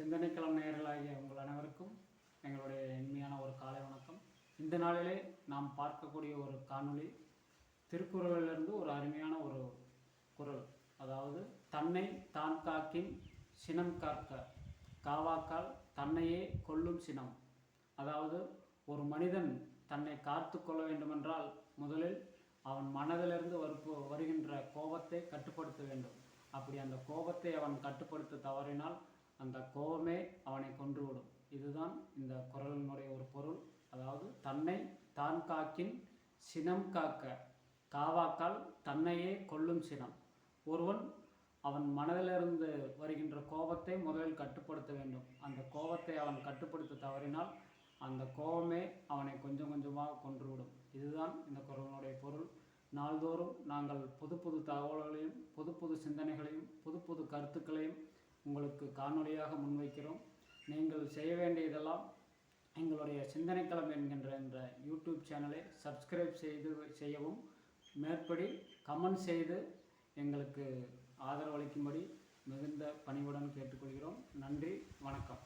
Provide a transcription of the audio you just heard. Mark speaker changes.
Speaker 1: சிந்தனைக்களம் நேயர்களாகிய உங்கள் அனைவருக்கும் எங்களுடைய இனிமையான ஒரு காலை வணக்கம். இந்த நாளிலே நாம் பார்க்கக்கூடிய ஒரு காணொளி திருக்குறளிலிருந்து ஒரு அருமையான ஒரு குறள். அதாவது, தன்னை தான் காக்கின் சினம் காக்க, காவாக்கால் தன்னையே கொல்லும் சினம். அதாவது, ஒரு மனிதன் தன்னை காத்து கொள்ள வேண்டுமென்றால் முதலில் அவன் மனதிலிருந்து வருகின்ற கோபத்தை கட்டுப்படுத்த வேண்டும். அப்படி அந்த கோபத்தை அவன் கட்டுப்படுத்த தவறினால் அந்த கோபமே அவனை கொன்றுவிடும். இதுதான் இந்த குறளினுடைய ஒரு பொருள். அதாவது, தன்னை தான் காக்கின் சினம் காக்க, காவாக்கால் தன்னையே கொல்லும் சினம். ஒருவன் அவன் மனதிலிருந்து வருகின்ற கோபத்தை முதலில் கட்டுப்படுத்த வேண்டும். அந்த கோபத்தை அவன் கட்டுப்படுத்த தவறினால் அந்த கோபமே அவனை கொஞ்சம் கொஞ்சமாக கொன்றுவிடும். இதுதான் இந்த குறளினுடைய பொருள். நாள்தோறும் நாங்கள் புது புது தகவல்களையும் புது புது சிந்தனைகளையும் புது புது கருத்துக்களையும் உங்களுக்கு காணொளியாக முன்வைக்கிறோம். நீங்கள் செய்ய வேண்டியதெல்லாம் எங்களுடைய சிந்தனைக்களம் என்கின்ற யூடியூப் சேனலை சப்ஸ்கிரைப் செய்யவும், மேற்படி கமெண்ட் செய்து எங்களுக்கு ஆதரவளிக்கும்படி மிகுந்த பணிவுடன் கேட்டுக்கொள்கிறோம். நன்றி, வணக்கம்.